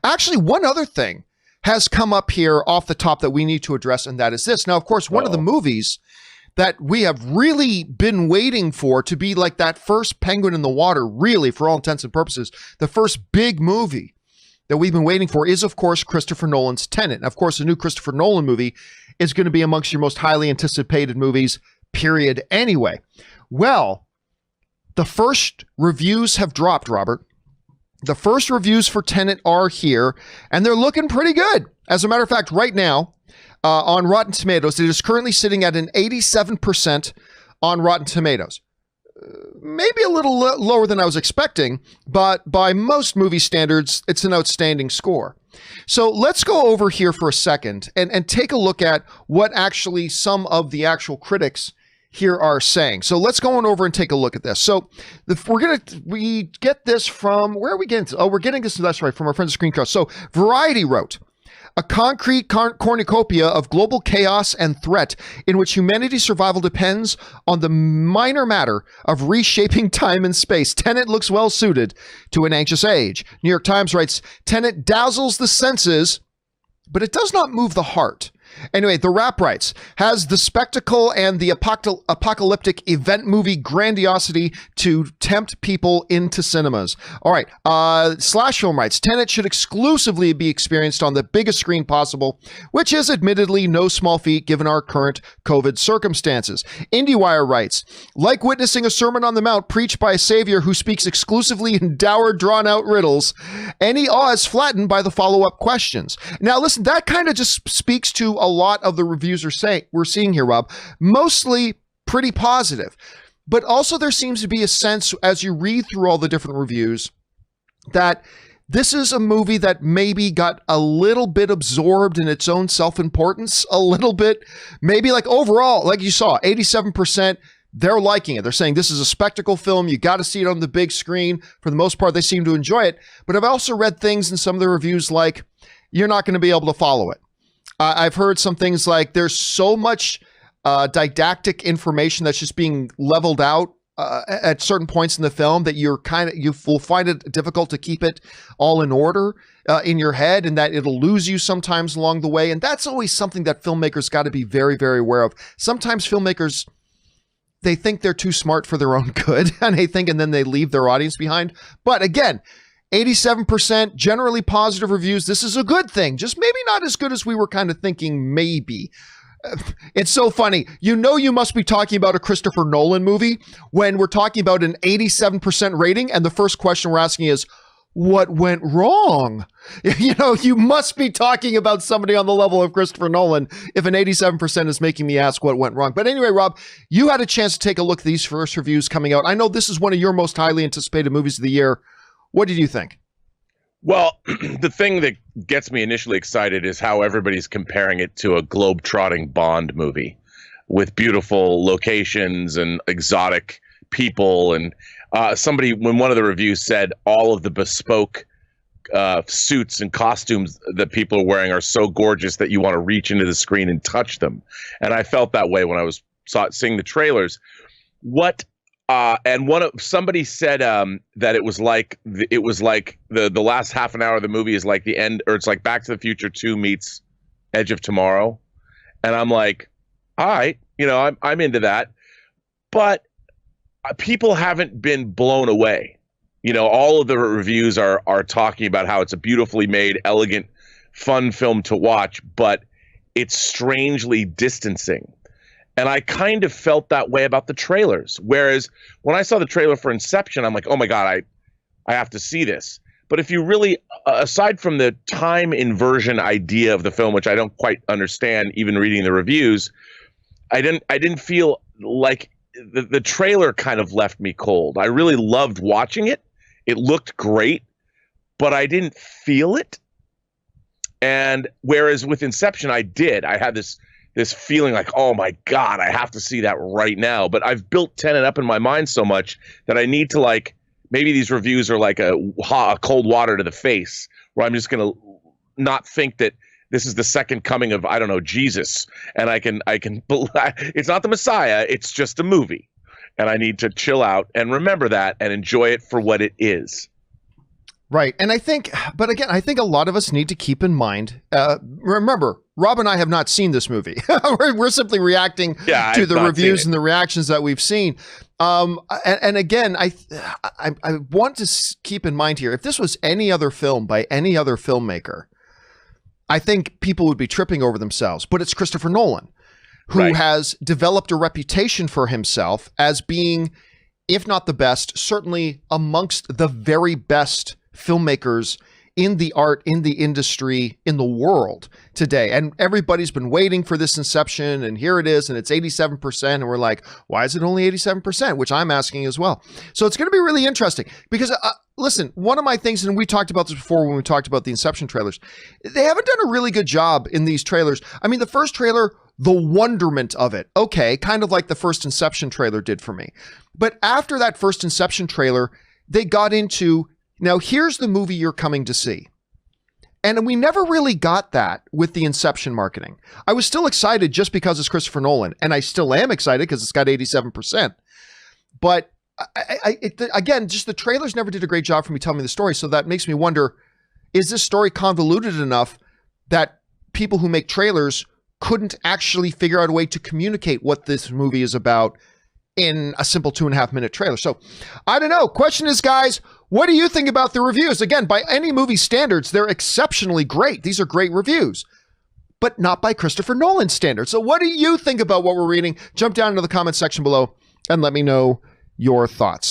Actually, one other thing has come up here off the top that we need to address, and that is this. Now, of course, one of the movies that we have really been waiting for to be like that first penguin in the water, really, for all intents and purposes, the first big movie that we've been waiting for is, of course, Christopher Nolan's Tenet. And of course, a new Christopher Nolan movie is going to be amongst your most highly anticipated movies, period, anyway. Well, the first reviews have dropped, Robert. The first reviews for Tenet are here, and they're looking pretty good. As a matter of fact, right now, on Rotten Tomatoes, it is currently sitting at an 87% on Rotten Tomatoes. Maybe a little lower than I was expecting, but by most movie standards, it's an outstanding score. So let's go over here for a second and take a look at what actually some of the actual critics here are saying. So let's go on over and take a look at this. So we get this from, where are we getting to? Oh, we're getting this, that's right, from our friends at Screencast. So Variety wrote, a concrete cornucopia of global chaos and threat in which humanity's survival depends on the minor matter of reshaping time and space. Tenet looks well suited to an anxious age. New York Times writes, Tenet dazzles the senses, but it does not move the heart. Anyway, The Wrap writes, has the spectacle and the apocalyptic event movie grandiosity to tempt people into cinemas. All right, Slash Film writes, Tenet should exclusively be experienced on the biggest screen possible, which is admittedly no small feat given our current COVID circumstances. IndieWire writes, like witnessing a Sermon on the Mount preached by a savior who speaks exclusively in dour, drawn-out riddles, any awe is flattened by the follow-up questions. Now, listen, that kind of just speaks to a lot of the reviews we're seeing here, Rob, mostly pretty positive. But also there seems to be a sense as you read through all the different reviews that this is a movie that maybe got a little bit absorbed in its own self-importance, a little bit, maybe like overall, like you saw, 87%, they're liking it. They're saying this is a spectacle film. You got to see it on the big screen. For the most part, they seem to enjoy it. But I've also read things in some of the reviews like, you're not going to be able to follow it. I've heard some things like there's so much didactic information that's just being leveled out at certain points in the film that you will find it difficult to keep it all in order in your head, and that it'll lose you sometimes along the way. And that's always something that filmmakers got to be very, very aware of. Sometimes filmmakers, they think they're too smart for their own good, and then they leave their audience behind. But again, 87% generally positive reviews. This is a good thing, just maybe not as good as we were kind of thinking maybe. It's so funny. You know, you must be talking about a Christopher Nolan movie when we're talking about an 87% rating and the first question we're asking is, what went wrong? You know, you must be talking about somebody on the level of Christopher Nolan if an 87% is making me ask what went wrong. But anyway, Rob, you had a chance to take a look at these first reviews coming out. I know this is one of your most highly anticipated movies of the year. What did you think? Well, the thing that gets me initially excited is how everybody's comparing it to a globe-trotting Bond movie with beautiful locations and exotic people. And somebody, when one of the reviews said all of the bespoke suits and costumes that people are wearing are so gorgeous that you want to reach into the screen and touch them. And I felt that way when I was seeing the trailers. Somebody said that it was like the last half an hour of the movie is like the end, or it's like Back to the Future 2 meets Edge of Tomorrow, and I'm like, all right, you know, I'm into that, but people haven't been blown away. You know, all of the reviews are talking about how it's a beautifully made, elegant, fun film to watch, but it's strangely distancing. And I kind of felt that way about the trailers. Whereas when I saw the trailer for Inception, I'm like, oh my God, I have to see this. But if you really, aside from the time inversion idea of the film, which I don't quite understand, even reading the reviews, I didn't feel like the trailer kind of left me cold. I really loved watching it. It looked great, but I didn't feel it. And whereas with Inception, I had this feeling like, oh my God, I have to see that right now. But I've built Tenet up in my mind so much that I need to, like, maybe these reviews are like a cold water to the face, where I'm just going to not think that this is the second coming of, I don't know, Jesus. And I can, it's not the Messiah. It's just a movie. And I need to chill out and remember that and enjoy it for what it is. Right. And I think a lot of us need to keep in mind, remember, Rob and I have not seen this movie. We're simply reacting to the reviews and the reactions that we've seen. And again, I want to keep in mind here, if this was any other film by any other filmmaker, I think people would be tripping over themselves. But it's Christopher Nolan, who has developed a reputation for himself as being, if not the best, certainly amongst the very best filmmakers in the art, in the industry, in the world today. And everybody's been waiting for this inception, and here it is, and it's 87%. And we're like, why is it only 87%? Which I'm asking as well. So it's going to be really interesting because, listen, one of my things, and we talked about this before when we talked about the Inception trailers, they haven't done a really good job in these trailers. I mean, the first trailer, the wonderment of it, okay, kind of like the first Inception trailer did for me. But after that first Inception trailer, they got into, now here's the movie you're coming to see. And we never really got that with the Inception marketing. I was still excited just because it's Christopher Nolan, and I still am excited because it's got 87%. But again, just the trailers never did a great job for me telling me the story, so that makes me wonder, is this story convoluted enough that people who make trailers couldn't actually figure out a way to communicate what this movie is about in a simple 2.5 minute trailer? So I don't know. Question is, guys, what do you think about the reviews? Again, by any movie standards, they're exceptionally great. These are great reviews, but not by Christopher Nolan standards. So what do you think about what we're reading? Jump down into the comment section below and let me know your thoughts.